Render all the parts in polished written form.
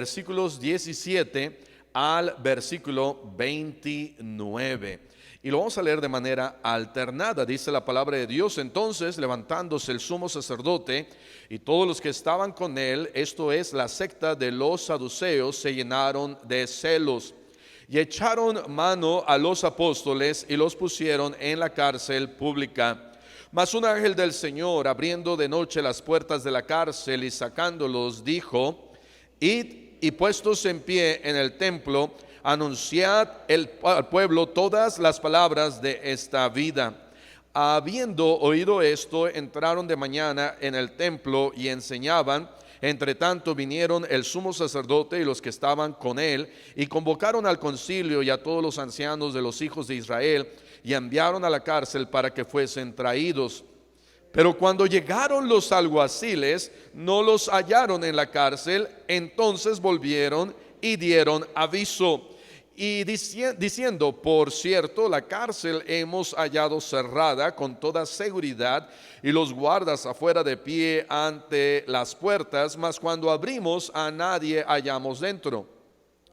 versículos 17 al versículo 29. Y lo vamos a leer de manera alternada. Dice la palabra de Dios: entonces, levantándose el sumo sacerdote y todos los que estaban con él, esto es, la secta de los saduceos, se llenaron de celos y echaron mano a los apóstoles y los pusieron en la cárcel pública. Mas un ángel del Señor, abriendo de noche las puertas de la cárcel y sacándolos, dijo: id y puestos en pie en el templo, anunciad al pueblo todas las palabras de esta vida. Habiendo oído esto, entraron de mañana en el templo y enseñaban. Entre tanto vinieron el sumo sacerdote y los que estaban con él, y convocaron al concilio y a todos los ancianos de los hijos de Israel, y enviaron a la cárcel para que fuesen traídos. Pero cuando llegaron los alguaciles, no los hallaron en la cárcel. Entonces volvieron y dieron aviso, y diciendo: por cierto, la cárcel hemos hallado cerrada con toda seguridad, y los guardas afuera de pie ante las puertas, mas cuando abrimos, a nadie hallamos dentro.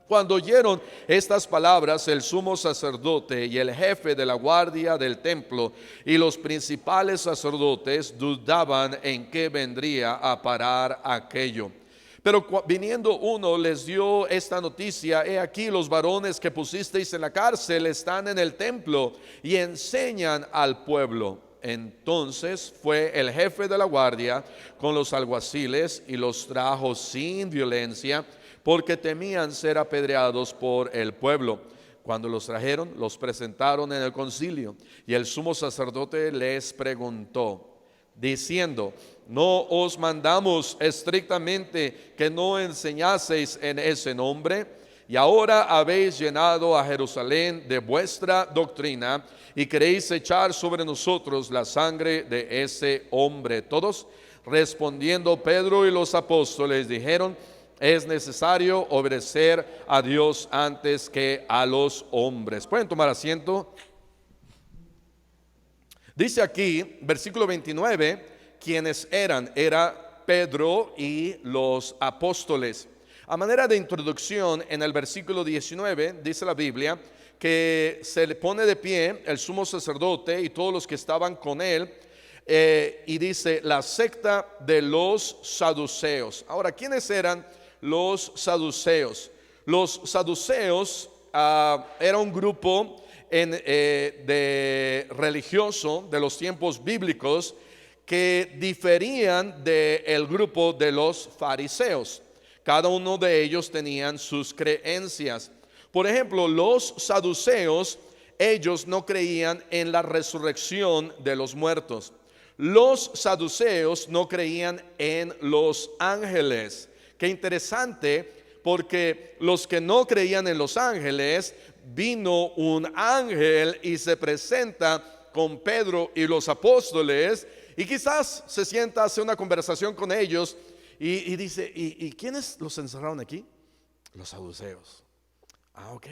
Cuando oyeron estas palabras, el sumo sacerdote y el jefe de la guardia del templo y los principales sacerdotes dudaban en qué vendría a parar aquello. Pero viniendo uno les dio esta noticia: he aquí, los varones que pusisteis en la cárcel están en el templo y enseñan al pueblo. Entonces fue el jefe de la guardia con los alguaciles y los trajo sin violencia, porque temían ser apedreados por el pueblo. Cuando los trajeron, los presentaron en el concilio, y el sumo sacerdote les preguntó, diciendo: ¿no os mandamos estrictamente que no enseñaseis en ese nombre? Y ahora habéis llenado a Jerusalén de vuestra doctrina, y queréis echar sobre nosotros la sangre de ese hombre. Todos, respondiendo Pedro y los apóstoles, dijeron: es necesario obedecer a Dios antes que a los hombres. Pueden tomar asiento. Dice aquí, versículo 29, quienes eran. Era Pedro y los apóstoles. A manera de introducción, en el versículo 19 dice la Biblia que se le pone de pie el sumo sacerdote y todos los que estaban con él, y dice: la secta de los saduceos. Ahora, ¿quiénes eran los saduceos? Los saduceos era un grupo de religioso de los tiempos bíblicos que diferían del grupo de los fariseos. Cada uno de ellos tenían sus creencias. Por ejemplo, los saduceos, ellos no creían en la resurrección de los muertos. Los saduceos no creían en los ángeles. Qué interesante, porque los que no creían en los ángeles, vino un ángel y se presenta con Pedro y los apóstoles, y quizás se sienta, hace una conversación con ellos y dice: ¿y quiénes los encerraron aquí? Los saduceos. Ok.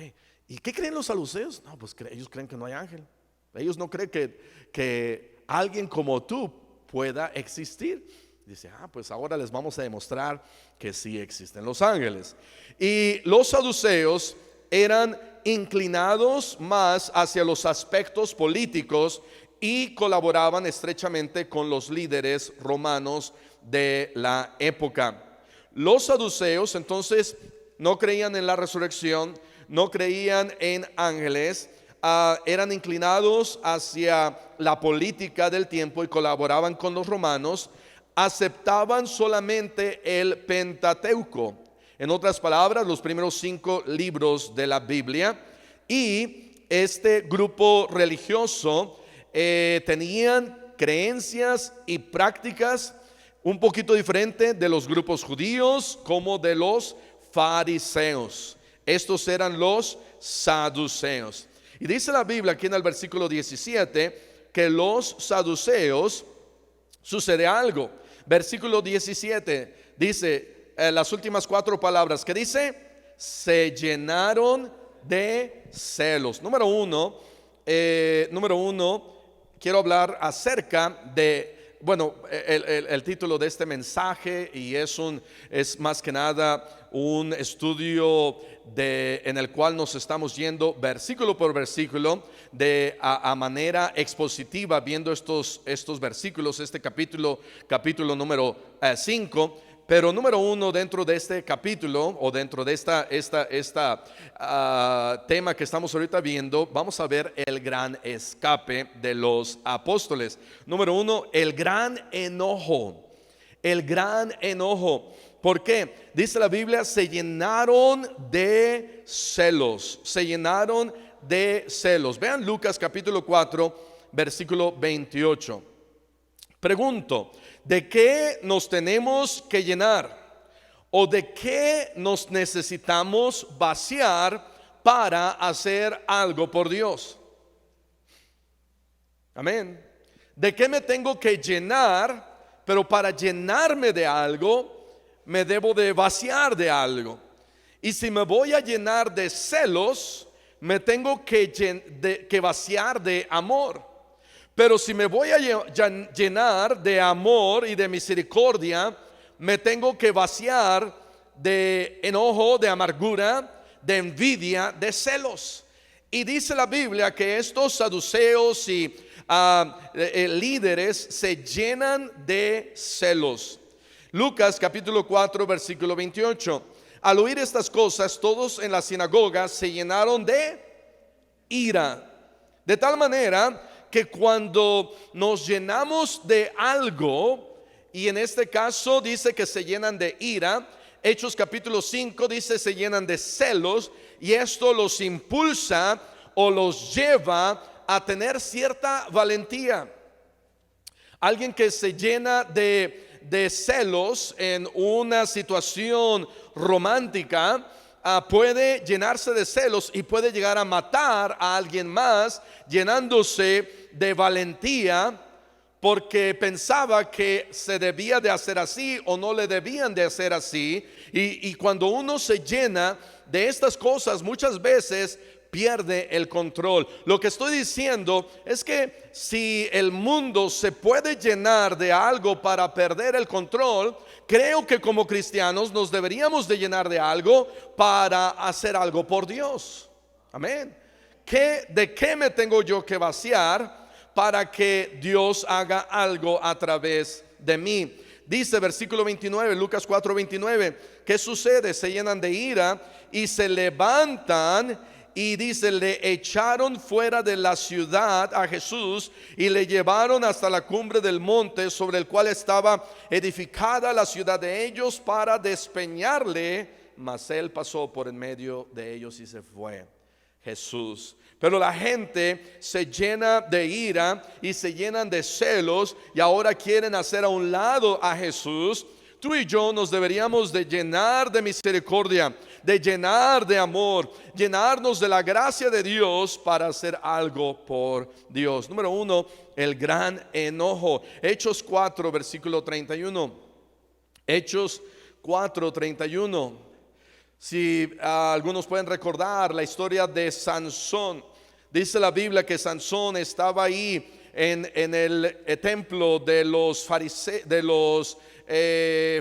¿Y qué creen los saduceos? No, pues ellos creen que no hay ángel. Ellos no creen que alguien como tú pueda existir. Dice: pues ahora les vamos a demostrar que sí existen los ángeles. Y los saduceos eran inclinados más hacia los aspectos políticos y colaboraban estrechamente con los líderes romanos de la época. Los saduceos entonces no creían en la resurrección, no creían en ángeles, eran inclinados hacia la política del tiempo y colaboraban con los romanos. Aceptaban solamente el Pentateuco, en otras palabras, los primeros 5 libros de la Biblia. Y este grupo religioso tenían creencias y prácticas un poquito diferentes de los grupos judíos como de los fariseos. Estos eran los saduceos. Y dice la Biblia aquí en el versículo 17 que los saduceos, sucede algo. Versículo 17 dice las últimas 4 palabras que dice: se llenaron de celos. Número uno, quiero hablar acerca de bueno, el título de este mensaje, y es más que nada un estudio en el cual nos estamos yendo versículo por versículo, a manera expositiva, viendo estos versículos, este capítulo número 5. Pero número uno, dentro de este capítulo, o dentro de esta tema que estamos ahorita viendo, vamos a ver el gran escape de los apóstoles. Número uno, el gran enojo. El gran enojo. ¿Por qué? Dice la Biblia, se llenaron de celos. Se llenaron de celos. Vean Lucas capítulo 4, versículo 28. Pregunto, ¿de qué nos tenemos que llenar? ¿O de qué nos necesitamos vaciar para hacer algo por Dios? Amén. ¿De qué me tengo que llenar? Pero para llenarme de algo, me debo de vaciar de algo. Y si me voy a llenar de celos, me tengo que vaciar de amor. Pero si me voy a llenar de amor y de misericordia, me tengo que vaciar de enojo, de amargura, de envidia, de celos. Y dice la Biblia que estos saduceos y líderes se llenan de celos. Lucas capítulo 4, versículo 28. Al oír estas cosas, todos en la sinagoga se llenaron de ira. De tal manera que cuando nos llenamos de algo, y en este caso dice que se llenan de ira, Hechos capítulo 5 dice se llenan de celos, y esto los impulsa o los lleva a tener cierta valentía. Alguien que se llena de celos en una situación romántica, puede llenarse de celos y puede llegar a matar a alguien más, llenándose de valentía porque pensaba que se debía de hacer así o no le debían de hacer así. Y cuando uno se llena de estas cosas, muchas veces pierde el control. Lo que estoy diciendo es que si el mundo se puede llenar de algo para perder el control, creo que como cristianos nos deberíamos de llenar de algo para hacer algo por Dios. Amén. ¿De qué me tengo yo que vaciar para que Dios haga algo a través de mí? Dice versículo 29, Lucas 4, 29, ¿qué sucede? Se llenan de ira y se levantan. Y dice, le echaron fuera de la ciudad a Jesús y le llevaron hasta la cumbre del monte sobre el cual estaba edificada la ciudad de ellos para despeñarle, mas él pasó por en medio de ellos y se fue. Jesús. Pero la gente se llena de ira y se llenan de celos y ahora quieren hacer a un lado a Jesús. Tú y yo nos deberíamos de llenar de misericordia, de llenar de amor, llenarnos de la gracia de Dios para hacer algo por Dios. Número uno, el gran enojo. Hechos 4, versículo 31. Hechos 4, 31. Si algunos pueden recordar la historia de Sansón. Dice la Biblia que Sansón estaba ahí en el templo de los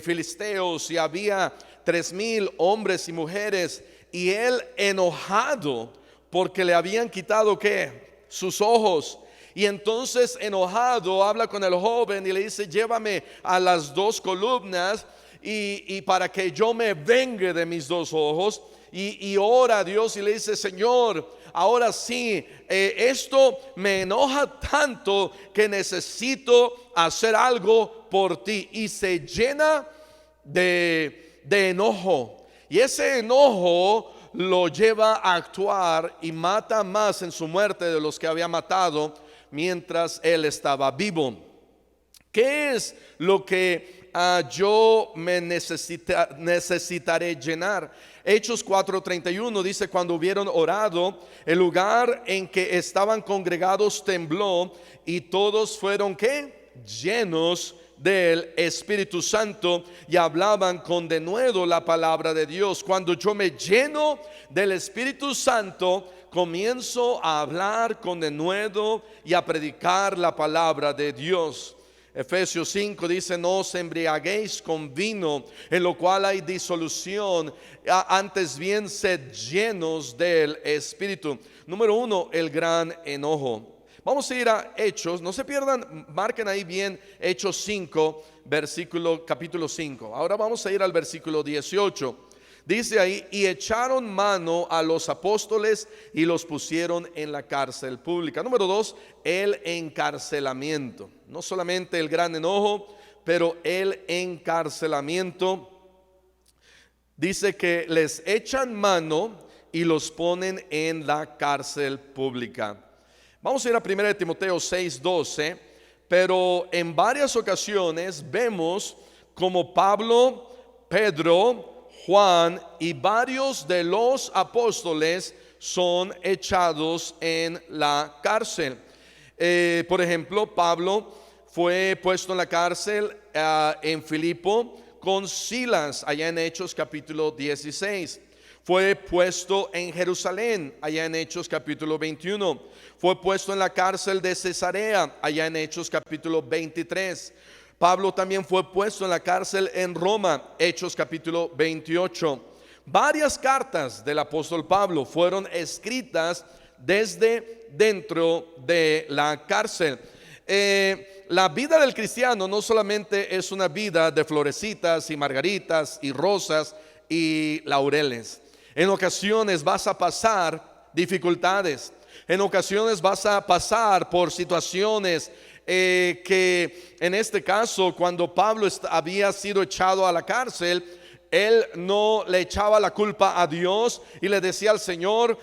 filisteos, y había 3,000 hombres y mujeres, y él enojado porque le habían quitado ¿qué? Sus ojos. Y entonces enojado habla con el joven y le dice, llévame a las 2 columnas y para que yo me vengue de mis 2 ojos. Y ora a Dios y le dice, Señor, ahora sí, esto me enoja tanto que necesito hacer algo por ti. Y se llena de enojo. Y ese enojo lo lleva a actuar y mata más en su muerte de los que había matado mientras él estaba vivo. ¿Qué es lo que yo me necesitaré llenar? Hechos 4:31 dice, cuando hubieron orado, el lugar en que estaban congregados tembló y todos fueron ¿qué? Llenos del Espíritu Santo y hablaban con denuedo la palabra de Dios. Cuando yo me lleno del Espíritu Santo, comienzo a hablar con denuedo y a predicar la palabra de Dios. Efesios 5 dice: no os embriaguéis con vino, en lo cual hay disolución, antes bien sed llenos del Espíritu. Número 1, el gran enojo. Vamos a ir a Hechos, no se pierdan, marquen ahí bien Hechos 5, capítulo 5. Ahora vamos a ir al versículo 18. Dice ahí: y echaron mano a los apóstoles y los pusieron en la cárcel pública. Número 2, el encarcelamiento. No solamente el gran enojo, pero el encarcelamiento. Dice que les echan mano y los ponen en la cárcel pública. Vamos a ir a 1 Timoteo 6:12, pero en varias ocasiones vemos como Pablo, Pedro, Juan y varios de los apóstoles son echados en la cárcel. Por ejemplo, Pablo fue puesto en la cárcel en Filipo con Silas, allá en Hechos capítulo 16. Fue puesto en Jerusalén, allá en Hechos capítulo 21. Fue puesto en la cárcel de Cesarea, allá en Hechos capítulo 23. Pablo también fue puesto en la cárcel en Roma, Hechos capítulo 28. Varias cartas del apóstol Pablo fueron escritas desde dentro de la cárcel. La vida del cristiano no solamente es una vida de florecitas y margaritas y rosas y laureles. En ocasiones vas a pasar dificultades. En ocasiones vas a pasar por situaciones que en este caso, cuando Pablo había sido echado a la cárcel, él no le echaba la culpa a Dios y le decía al Señor: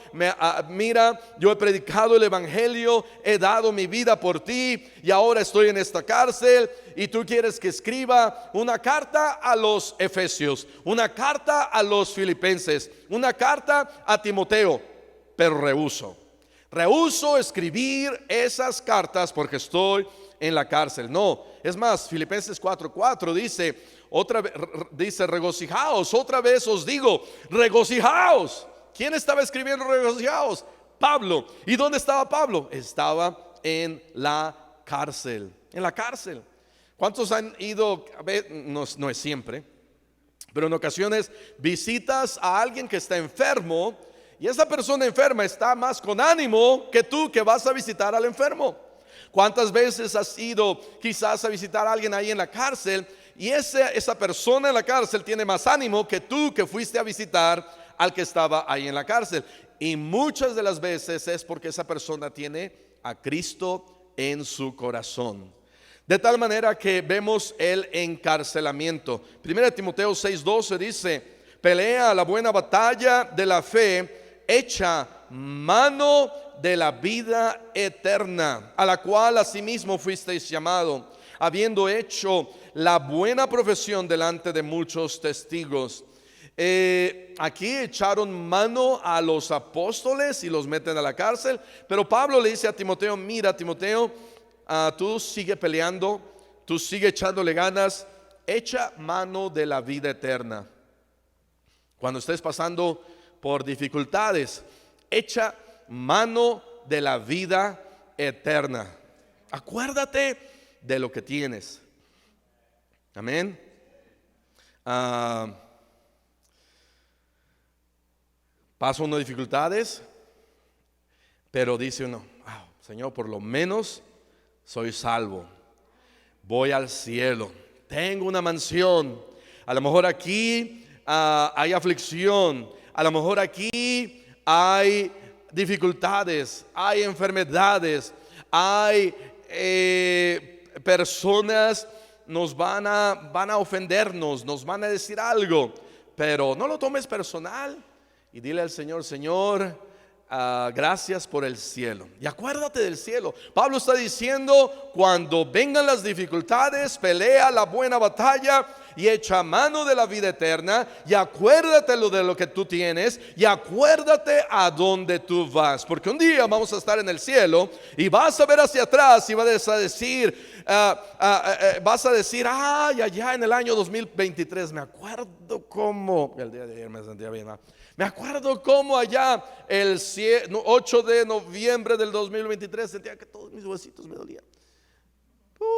mira, yo he predicado el evangelio, he dado mi vida por ti y ahora estoy en esta cárcel, y tú quieres que escriba una carta a los Efesios, una carta a los Filipenses, una carta a Timoteo, pero rehuso escribir esas cartas porque estoy en la cárcel. No, es más, Filipenses 4:4 dice, regocijaos. Otra vez os digo, regocijaos. ¿Quién estaba escribiendo regocijaos? Pablo. ¿Y dónde estaba Pablo? Estaba en la cárcel. En la cárcel. ¿Cuántos han ido? A ver, no es siempre, pero en ocasiones visitas a alguien que está enfermo, y esa persona enferma está más con ánimo que tú que vas a visitar al enfermo. ¿Cuántas veces has ido quizás a visitar a alguien ahí en la cárcel, y esa persona en la cárcel tiene más ánimo que tú que fuiste a visitar al que estaba ahí en la cárcel? Y muchas de las veces es porque esa persona tiene a Cristo en su corazón. De tal manera que vemos el encarcelamiento. 1 Timoteo 6:12 dice: pelea la buena batalla de la fe, echa mano de la vida eterna, a la cual asimismo fuisteis llamado, habiendo hecho la buena profesión delante de muchos testigos. Aquí echaron mano a los apóstoles y los meten a la cárcel, pero Pablo le dice a Timoteo: mira, Timoteo, tú sigue peleando, tú sigue echándole ganas, echa mano de la vida eterna. Cuando estés pasando por dificultades, echa mano de la vida eterna. Acuérdate de lo que tienes. Amén. Pasa uno dificultades, pero dice uno: Señor, por lo menos soy salvo, voy al cielo, tengo una mansión. A lo mejor aquí hay aflicción, a lo mejor aquí hay dificultades, hay enfermedades, hay personas nos van a ofendernos, nos van a decir algo, pero no lo tomes personal y dile al Señor: Señor, gracias por el cielo. Y acuérdate del cielo. Pablo está diciendo: cuando vengan las dificultades, pelea la buena batalla y echa mano de la vida eterna, y acuérdate de lo que tú tienes, y acuérdate a dónde tú vas, porque un día vamos a estar en el cielo y vas a ver hacia atrás y vas a decir, ay, allá en el año 2023 me acuerdo cómo, el día de ayer me sentía bien, me acuerdo cómo allá el 8 de noviembre del 2023 sentía que todos mis huesitos me dolían.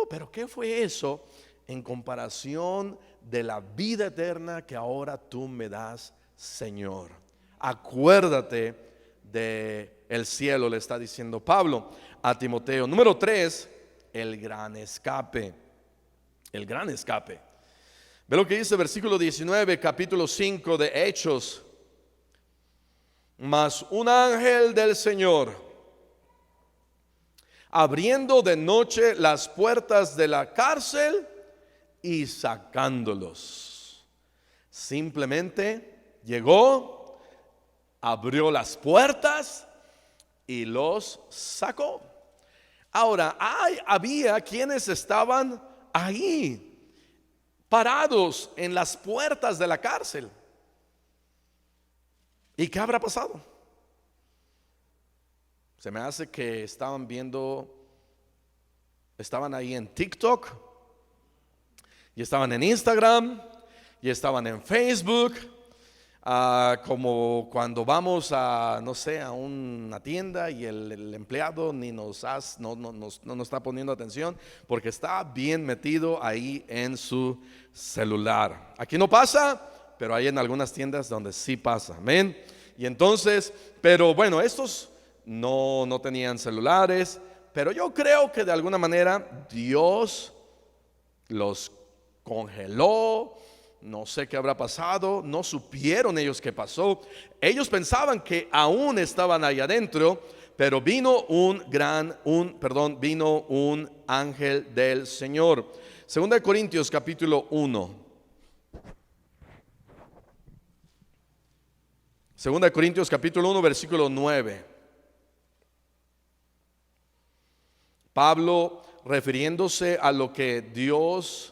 Pero ¿qué fue eso en comparación de la vida eterna que ahora tú me das, Señor? Acuérdate de el cielo, le está diciendo Pablo a Timoteo. Número 3, el gran escape. El gran escape. Ve lo que dice versículo 19, capítulo 5 de Hechos. Mas un ángel del Señor, abriendo de noche las puertas de la cárcel y sacándolos, simplemente llegó, abrió las puertas y los sacó. Ahora, había quienes estaban ahí, parados en las puertas de la cárcel. ¿Y qué habrá pasado? Se me hace que estaban ahí en TikTok, y estaban en Instagram, y estaban en Facebook, como cuando vamos a, no sé, a una tienda y el empleado ni no nos está poniendo atención porque está bien metido ahí en su celular. Aquí no pasa, pero hay en algunas tiendas donde sí pasa, amén. Y entonces, pero bueno, estos no tenían celulares, pero yo creo que de alguna manera Dios los congeló. No sé qué habrá pasado, no supieron ellos qué pasó. Ellos pensaban que aún estaban ahí adentro, pero vino un ángel del Señor. Segunda de Corintios capítulo 1. Segunda de Corintios capítulo 1 versículo 9. Pablo, refiriéndose a lo que Dios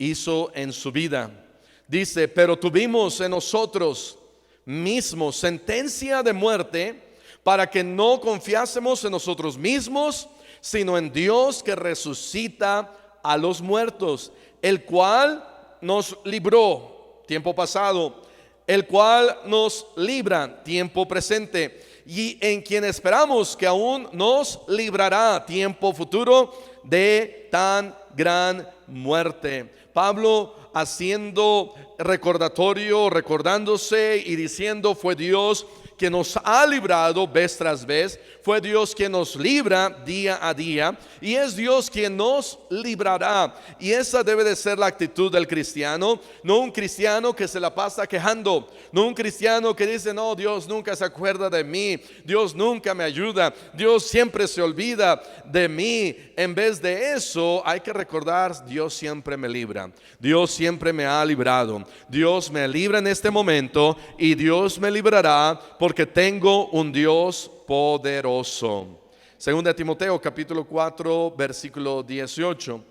hizo en su vida, dice: pero tuvimos en nosotros mismos sentencia de muerte, para que no confiásemos en nosotros mismos, sino en Dios que resucita a los muertos, el cual nos libró, tiempo pasado, el cual nos libra, tiempo presente, y en quien esperamos que aún nos librará, tiempo futuro, de tan gran muerte. Pablo haciendo recordatorio, recordándose y diciendo: fue Dios que nos ha librado vez tras vez, fue Dios quien nos libra día a día, y es Dios quien nos librará. Y esa debe de ser la actitud del cristiano, no un cristiano que se la pasa quejando, no un cristiano que dice: no, Dios nunca se acuerda de mí, Dios nunca me ayuda, Dios siempre se olvida de mí. En vez de eso, hay que recordar: Dios siempre me libra, Dios siempre me ha librado, Dios me libra en este momento, y Dios me librará porque tengo un Dios poderoso. Segunda de Timoteo capítulo 4 versículo 18.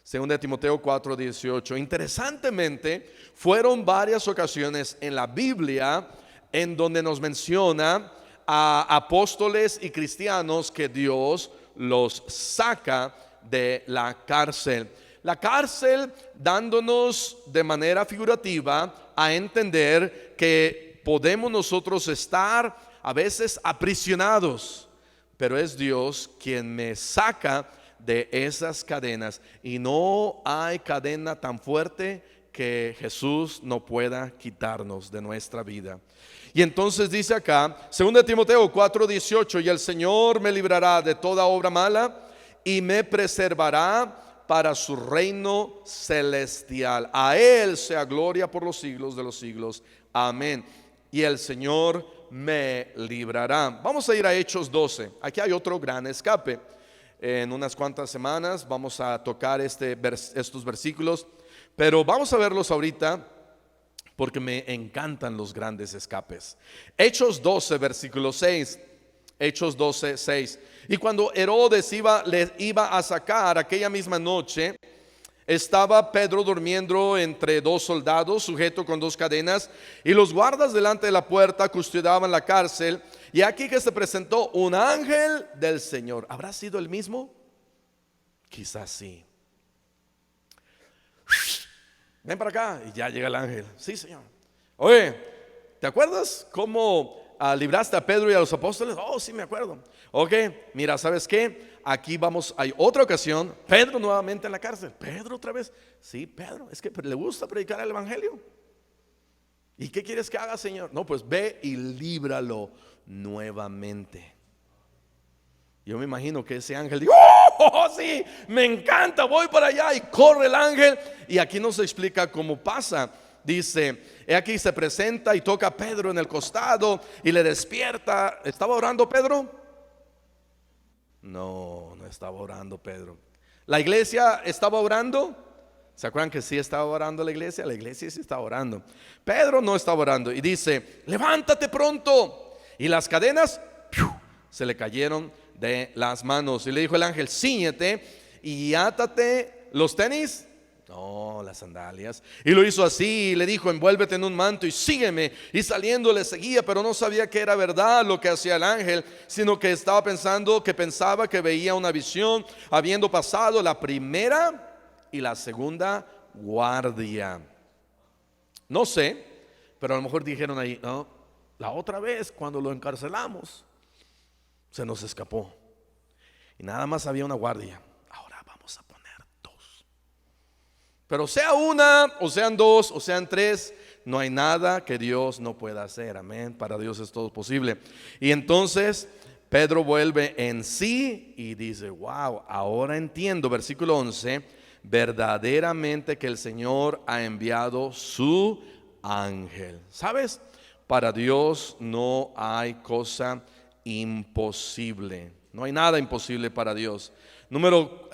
Segunda de Timoteo 4, 18. Interesantemente, fueron varias ocasiones en la Biblia en donde nos menciona a apóstoles y cristianos que Dios los saca de la cárcel. La cárcel dándonos de manera figurativa a entender que podemos nosotros estar a veces aprisionados, pero es Dios quien me saca de esas cadenas, y no hay cadena tan fuerte que Jesús no pueda quitarnos de nuestra vida. Y entonces dice acá, 2 Timoteo 4:18: y el Señor me librará de toda obra mala y me preservará para su reino celestial. A Él sea gloria por los siglos de los siglos. Amén. Y el Señor me librará. Vamos a ir a Hechos 12. Aquí hay otro gran escape. En unas cuantas semanas vamos a tocar estos versículos, pero vamos a verlos ahorita porque me encantan los grandes escapes. Hechos 12 versículo 6. Hechos 12, 6. Y cuando Herodes le iba a sacar aquella misma noche, estaba Pedro durmiendo entre dos soldados, sujeto con dos cadenas, y los guardas delante de la puerta custodiaban la cárcel. Y aquí que se presentó un ángel del Señor. ¿Habrá sido el mismo? Quizás sí. Ven para acá. Y ya llega el ángel. Sí, Señor. Oye, ¿te acuerdas cómo libraste a Pedro y a los apóstoles? Oh, sí, me acuerdo. Ok, mira, ¿sabes qué? aquí hay otra ocasión, Pedro nuevamente en la cárcel. Pedro otra vez. Sí, Pedro, es que le gusta predicar el evangelio. ¿Y qué quieres que haga, Señor? No, pues ve y líbralo nuevamente. Yo me imagino que ese ángel dijo: ¡Oh, sí! Me encanta, voy para allá. Y corre el ángel. Y aquí nos explica cómo pasa. Dice, he aquí se presenta y toca a Pedro en el costado y le despierta. ¿Estaba orando Pedro? No, no estaba orando Pedro. ¿La iglesia estaba orando? ¿Se acuerdan que sí estaba orando la iglesia? La iglesia sí estaba orando. Pedro no estaba orando. Y dice, levántate pronto. Y las cadenas se le cayeron de las manos. Y le dijo el ángel, cíñete y átate los tenis. No, las sandalias. Y lo hizo así y le dijo, envuélvete en un manto y sígueme. Y saliendo le seguía, pero no sabía que era verdad lo que hacía el ángel, sino que pensaba que veía una visión, habiendo pasado la primera y la segunda guardia. No sé, pero a lo mejor dijeron ahí, no, la otra vez cuando lo encarcelamos se nos escapó y nada más había una guardia. Ahora vamos a poner dos. Pero sea una, o sean dos, o sean tres, no hay nada que Dios no pueda hacer. Amén. Para Dios es todo posible. Y entonces Pedro vuelve en sí y dice, wow, ahora entiendo. Versículo 11. Verdaderamente que el Señor ha enviado su ángel. ¿Sabes? Para Dios no hay cosa imposible. No hay nada imposible para Dios. Número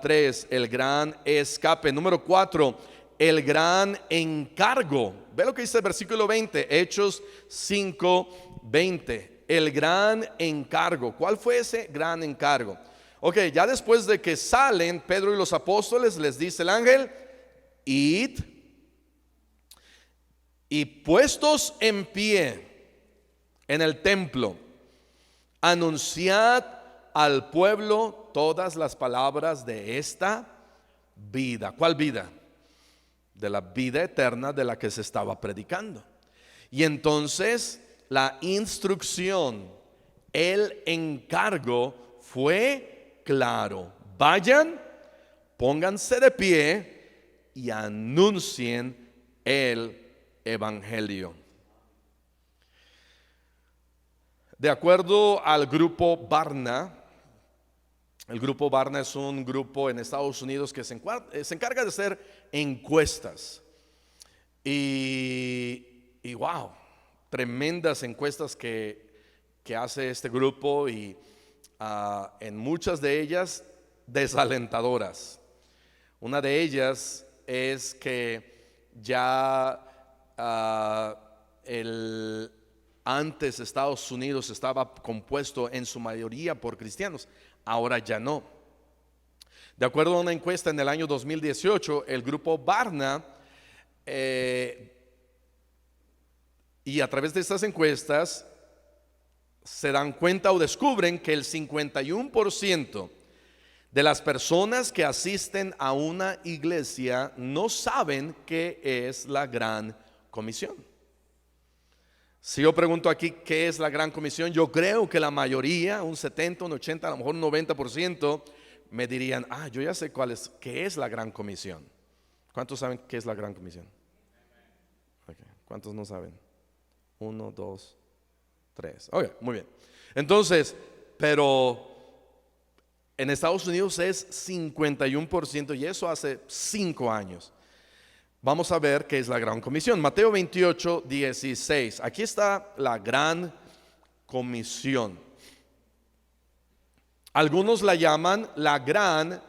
3, el gran escape. Número 4, el gran encargo. Ve lo que dice el versículo 20, Hechos 5:20. El gran encargo. ¿Cuál fue ese gran encargo? Ok, ya después de que salen Pedro y los apóstoles, les dice el ángel, id y puestos en pie en el templo, anunciad al pueblo todas las palabras de esta vida. ¿Cuál vida? De la vida eterna de la que se estaba predicando. Y entonces la instrucción, el encargo fue claro: vayan, pónganse de pie y anuncien el evangelio. De acuerdo al grupo Barna, el grupo Barna es un grupo en Estados Unidos que se encarga de hacer encuestas. Y wow, tremendas encuestas que hace este grupo, y en muchas de ellas desalentadoras. Una de ellas es que ya antes Estados Unidos estaba compuesto en su mayoría por cristianos, ahora ya no. De acuerdo a una encuesta en el año 2018, el grupo Barna, y a través de estas encuestas se dan cuenta o descubren que el 51% de las personas que asisten a una iglesia no saben qué es la Gran Comisión. Si yo pregunto aquí qué es la Gran Comisión, yo creo que la mayoría, un 70, un 80, a lo mejor un 90%, me dirían, yo ya sé qué es la Gran Comisión. ¿Cuántos saben qué es la Gran Comisión? Okay. ¿Cuántos no saben? 1, 2, 3. Ok, muy bien. Entonces, pero en Estados Unidos es 51%, y eso hace 5 años. Vamos a ver qué es la Gran Comisión. Mateo 28:16. Aquí está la Gran Comisión. Algunos la llaman la Gran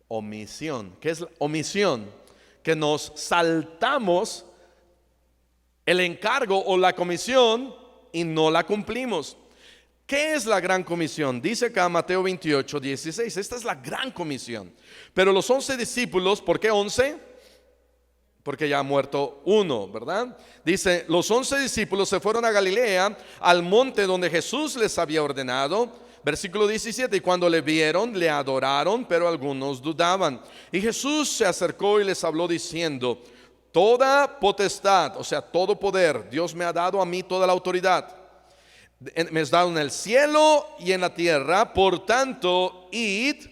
Omisión. ¿Qué es la omisión? Que nos saltamos el encargo o la comisión y no la cumplimos. ¿Qué es la Gran Comisión? Dice acá Mateo 28:16. Esta es la Gran Comisión. Pero los 11 discípulos, ¿por qué 11? Porque ya ha muerto uno, ¿verdad? Dice, los 11 discípulos se fueron a Galilea, al monte donde Jesús les había ordenado. Versículo 17, y cuando le vieron, le adoraron, pero algunos dudaban. Y Jesús se acercó y les habló diciendo, toda potestad, o sea, todo poder, Dios me ha dado a mí toda la autoridad Me es dado en el cielo y en la tierra. Por tanto, id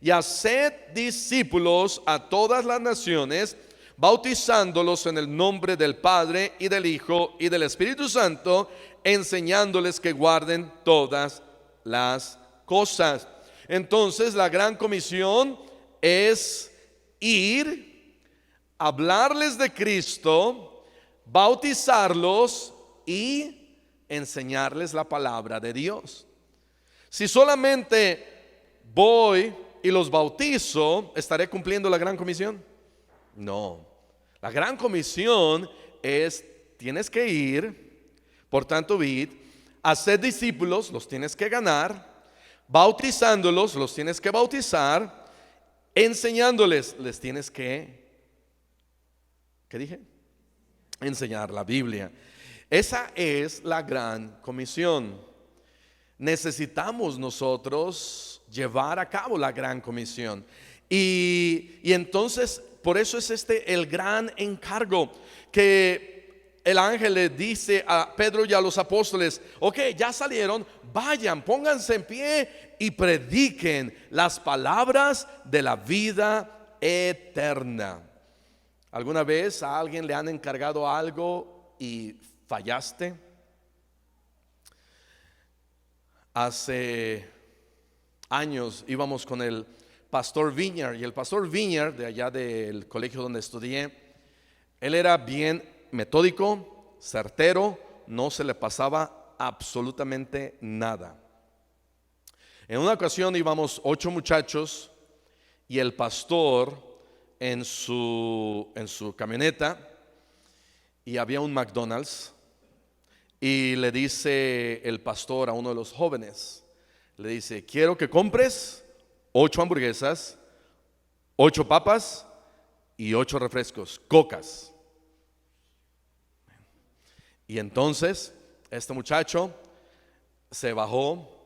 y haced discípulos a todas las naciones, bautizándolos en el nombre del Padre y del Hijo y del Espíritu Santo, enseñándoles que guarden todas las cosas. Entonces la gran comisión es ir, hablarles de Cristo, bautizarlos y enseñarles la palabra de Dios. Si solamente voy y los bautizo, ¿estaré cumpliendo la gran comisión? No. La gran comisión es: tienes que ir, por tanto id, hacer discípulos, los tienes que ganar, bautizándolos, los tienes que bautizar, enseñándoles, les tienes que, ¿qué dije? Enseñar la Biblia. Esa es la gran comisión. Necesitamos nosotros llevar a cabo la gran comisión. Y entonces, por eso es el gran encargo que el ángel le dice a Pedro y a los apóstoles: ok, ya salieron, vayan, pónganse en pie y prediquen las palabras de la vida eterna. ¿Alguna vez a alguien le han encargado algo y fallaste? Hace años íbamos con el pastor Viñar, y el pastor Viñar, de allá del colegio donde estudié, él era bien metódico, certero, no se le pasaba absolutamente nada. En una ocasión íbamos 8 muchachos y el pastor en su camioneta, y había un McDonald's, y le dice el pastor a uno de los jóvenes, le dice: quiero que compres 8 hamburguesas, 8 papas y 8 refrescos, cocas. Y entonces este muchacho se bajó,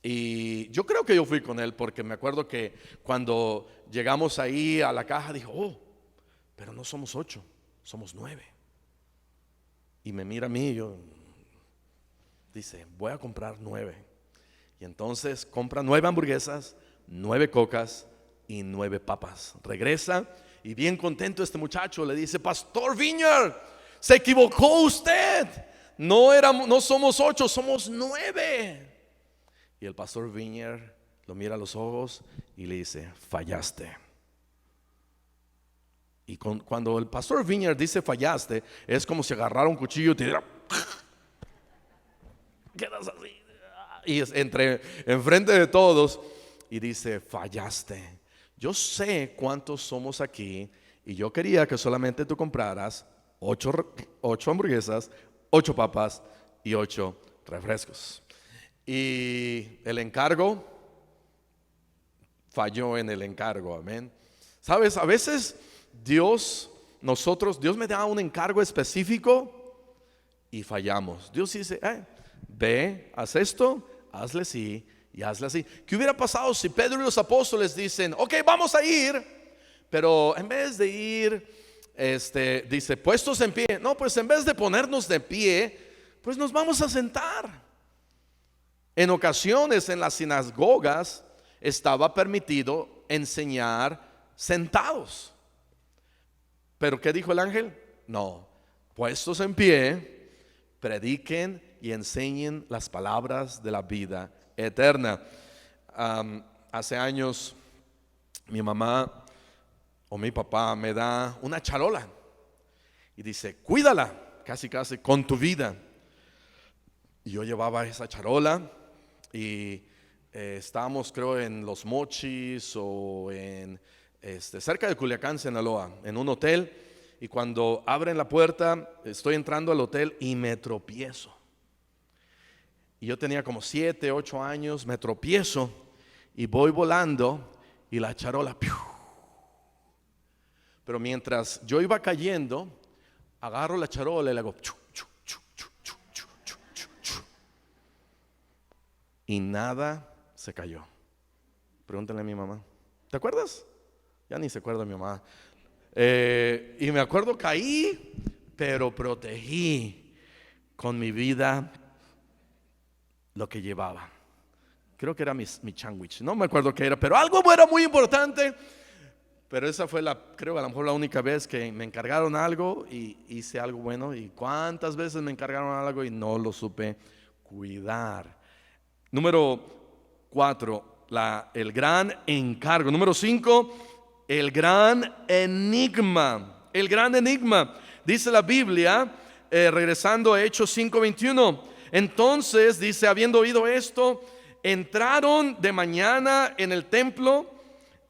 y yo creo que yo fui con él, porque me acuerdo que cuando llegamos ahí a la caja dijo: oh, pero no somos 8, somos 9. Y me mira a mí y dice: voy a comprar 9. Y entonces compra 9 hamburguesas, 9 cocas y 9 papas. Regresa y bien contento este muchacho le dice: pastor Viñar, se equivocó usted. No somos 8, somos 9. Y el pastor Viñar lo mira a los ojos y le dice: fallaste. Y cuando el pastor Viñar dice fallaste, es como si agarrara un cuchillo y te diera, quedas así, y es enfrente de todos, y dice: fallaste. Yo sé cuántos somos aquí, y yo quería que solamente tú compraras 8 hamburguesas, 8 papas y 8 refrescos. Y el encargo falló en el encargo, amén. Sabes, a veces Dios me da un encargo específico y fallamos. Dios dice: ve, haz esto, hazle así y hazle así. ¿Qué hubiera pasado si Pedro y los apóstoles dicen: ok, vamos a ir, pero en vez de ir, dice, puestos en pie? No, pues en vez de ponernos de pie, pues nos vamos a sentar. En ocasiones en las sinagogas estaba permitido enseñar sentados. Pero ¿qué dijo el ángel? No, puestos en pie, prediquen y enseñen las palabras de la vida eterna. Hace años mi mamá o mi papá me da una charola y dice: cuídala, casi con tu vida. Y yo llevaba esa charola y estábamos, creo, en Los Mochis o en cerca de Culiacán, Sinaloa, en un hotel. Y cuando abren la puerta, estoy entrando al hotel y me tropiezo. Y yo tenía como 7, 8 años, me tropiezo y voy volando y la charola, ¡piu! Pero mientras yo iba cayendo, agarro la charola y le hago ¡chu, chu, chu, chu, chu, chu, chu, chu, chu! Y nada se cayó. Pregúntale a mi mamá. ¿Te acuerdas? Ya ni se acuerda mi mamá. Y me acuerdo, caí, pero protegí con mi vida lo que llevaba. Creo que era mi sándwich, no me acuerdo qué era, pero algo era muy importante. Pero esa fue creo a lo mejor la única vez que me encargaron algo y hice algo bueno. Y cuántas veces me encargaron algo y no lo supe cuidar. Número 4, el gran encargo. Número 5, el gran enigma. El gran enigma. Dice la Biblia, regresando a Hechos 5:21. Entonces dice, habiendo oído esto, entraron de mañana en el templo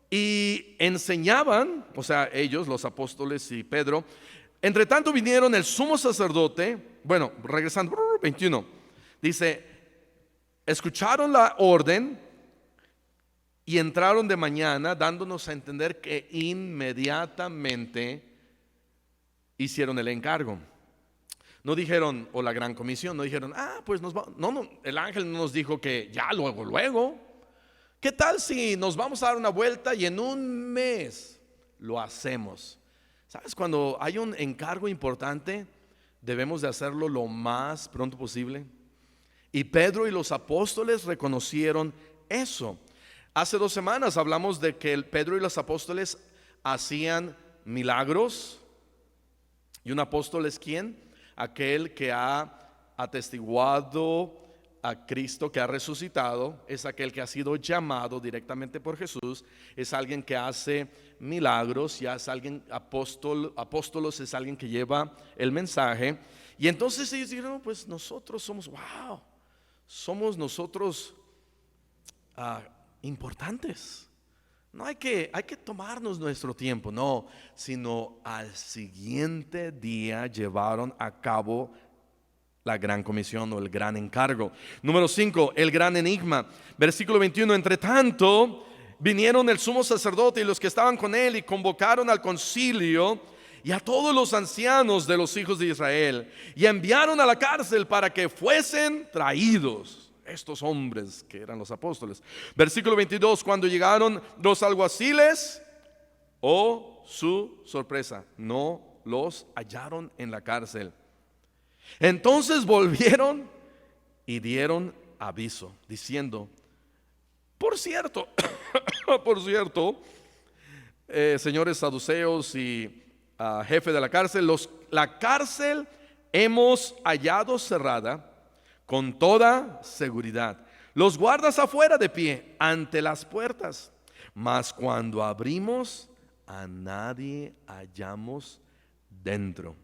y enseñaban, o sea, ellos, los apóstoles y Pedro. Entre tanto vinieron el sumo sacerdote, bueno, regresando, 21, dice, escucharon la orden y entraron de mañana, dándonos a entender que inmediatamente hicieron el encargo. No dijeron, o la gran comisión, no dijeron, pues nos vamos. No, el ángel no nos dijo que ya luego. ¿Qué tal si nos vamos a dar una vuelta y en un mes lo hacemos? ¿Sabes? Cuando hay un encargo importante, debemos de hacerlo lo más pronto posible. Y Pedro y los apóstoles reconocieron eso. Hace 2 semanas hablamos de que Pedro y los apóstoles hacían milagros. ¿Y un apóstol es quién? Aquel que ha atestiguado a Cristo, que ha resucitado. Es aquel que ha sido llamado directamente por Jesús. Es alguien que hace milagros. Ya es alguien apóstolos es alguien que lleva el mensaje. Y entonces ellos dijeron, pues nosotros somos, somos nosotros importantes. No hay que tomarnos nuestro tiempo, no, sino al siguiente día llevaron a cabo la gran comisión o el gran encargo. Número 5, el gran enigma. Versículo 21, entre tanto vinieron el sumo sacerdote y los que estaban con él y convocaron al concilio y a todos los ancianos de los hijos de Israel y enviaron a la cárcel para que fuesen traídos estos hombres que eran los apóstoles. Versículo 22, cuando llegaron los alguaciles, su sorpresa, no los hallaron en la cárcel. Entonces volvieron y dieron aviso, diciendo, por cierto, señores saduceos y jefe de la cárcel, la cárcel hemos hallado cerrada con toda seguridad, los guardas afuera de pie ante las puertas, mas cuando abrimos a nadie hallamos dentro.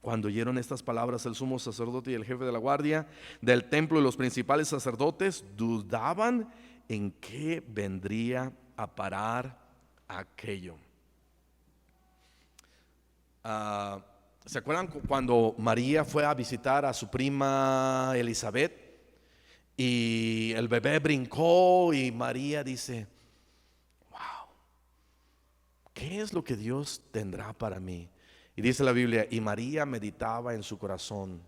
Cuando oyeron estas palabras el sumo sacerdote y el jefe de la guardia del templo y los principales sacerdotes dudaban en qué vendría a parar aquello. ¿Se acuerdan cuando María fue a visitar a su prima Elizabeth y el bebé brincó y María dice, ¿qué es lo que Dios tendrá para mí? Y dice la Biblia, y María meditaba en su corazón.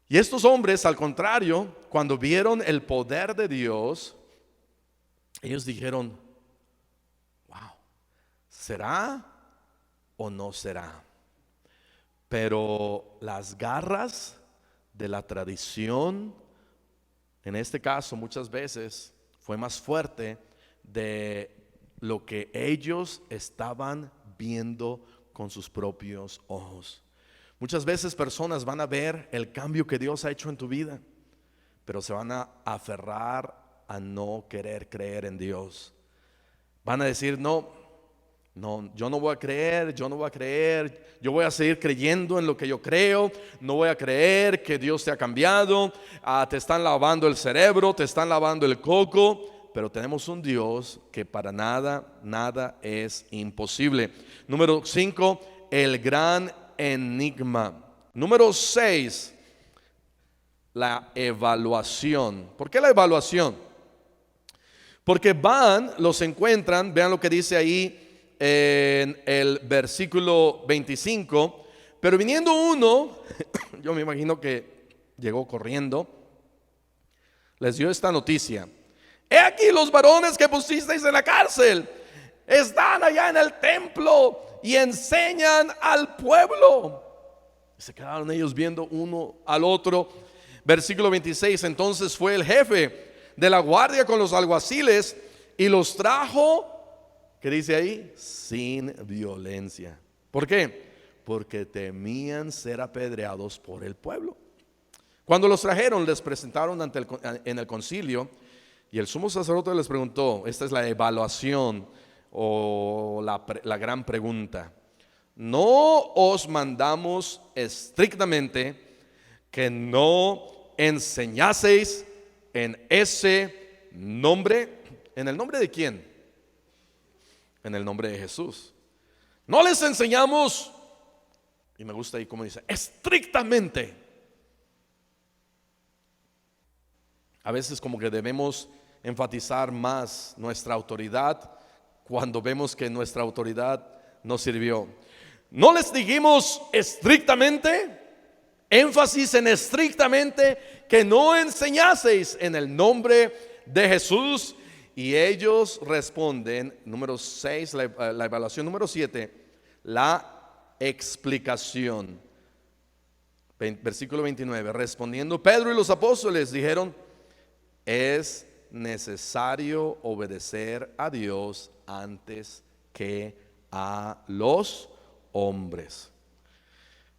Y estos hombres, al contrario, cuando vieron el poder de Dios, ellos dijeron, ¿será o no será? Pero las garras de la tradición, en este caso muchas veces fue más fuerte de lo que ellos estaban viendo con sus propios ojos. Muchas veces personas van a ver el cambio que Dios ha hecho en tu vida, pero se van a aferrar a no querer creer en Dios. Van a decir, no, yo no voy a creer, yo voy a seguir creyendo en lo que yo creo, no voy a creer que Dios te ha cambiado, te están lavando el cerebro, te están lavando el coco, pero tenemos un Dios que para nada es imposible. Número 5, el gran enigma. Número 6, la evaluación. ¿Por qué la evaluación? Porque los encuentran, vean lo que dice ahí en el versículo 25. Pero viniendo uno, yo me imagino que llegó corriendo, les dio esta noticia: he aquí los varones que pusisteis en la cárcel están allá en el templo y enseñan al pueblo. Se quedaron ellos viendo uno al otro. Versículo 26, entonces fue el jefe de la guardia con los alguaciles y los trajo, ¿qué dice ahí? Sin violencia. ¿Por qué? Porque temían ser apedreados por el pueblo. Cuando los trajeron, les presentaron en el concilio, y el sumo sacerdote les preguntó, esta es la evaluación o la gran pregunta: ¿no os mandamos estrictamente que no enseñaseis en ese nombre? ¿En el nombre de quién? En el nombre de Jesús. No les enseñamos, y me gusta ahí como dice, estrictamente. A veces como que debemos enfatizar más nuestra autoridad cuando vemos que nuestra autoridad no sirvió. No les dijimos estrictamente, énfasis en estrictamente, que no enseñaseis en el nombre de Jesús. Y ellos responden, número 6, la evaluación número 7, la explicación. Versículo 29, respondiendo Pedro y los apóstoles dijeron: es necesario obedecer a Dios antes que a los hombres.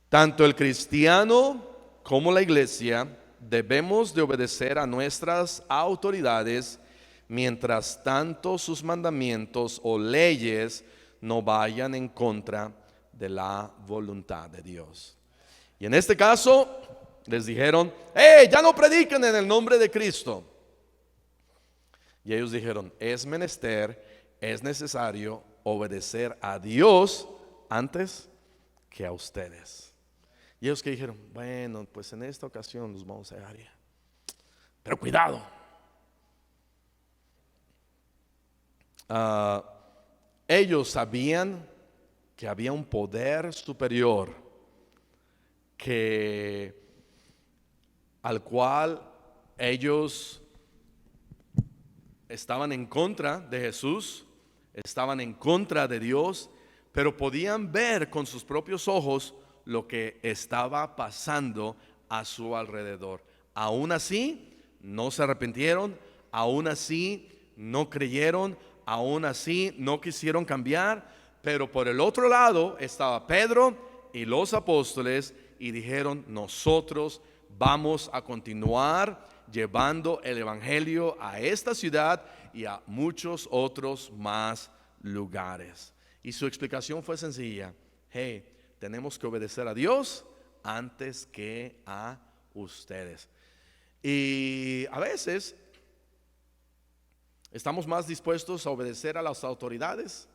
Tanto el cristiano como la iglesia debemos de obedecer a nuestras autoridades, mientras tanto sus mandamientos o leyes no vayan en contra de la voluntad de Dios. Y en este caso les dijeron: ya no prediquen en el nombre de Cristo. Y ellos dijeron: es menester, es necesario obedecer a Dios antes que a ustedes. Y ellos que dijeron: bueno, pues en esta ocasión los vamos a dejar ya. Pero cuidado. Ellos sabían que había un poder superior al cual ellos estaban en contra de Jesús, estaban en contra de Dios, pero podían ver con sus propios ojos lo que estaba pasando a su alrededor. Aún así, no se arrepintieron, aún así, no creyeron, aún así, no quisieron cambiar. Pero por el otro lado estaba Pedro y los apóstoles, y dijeron: nosotros vamos a continuar llevando el evangelio a esta ciudad y a muchos otros más lugares. Y su explicación fue sencilla: tenemos que obedecer a Dios antes que a ustedes. Y a veces estamos más dispuestos a obedecer a las autoridades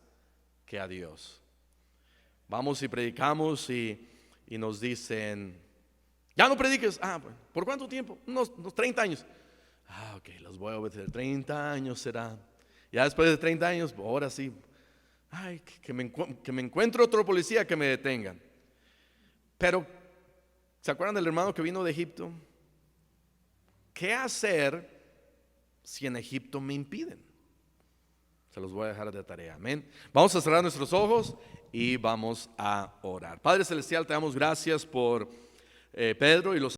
que a Dios. Vamos y predicamos y nos dicen: ya no prediques. ¿Por cuánto tiempo? Unos 30 años. Ok, los voy a obedecer. 30 años será. Ya después de 30 años, ahora sí. Que me encuentre otro policía que me detengan. Pero, ¿se acuerdan del hermano que vino de Egipto? ¿Qué hacer si en Egipto me impiden? Se los voy a dejar de tarea. Amén. Vamos a cerrar nuestros ojos y vamos a orar. Padre Celestial, te damos gracias por Pedro y los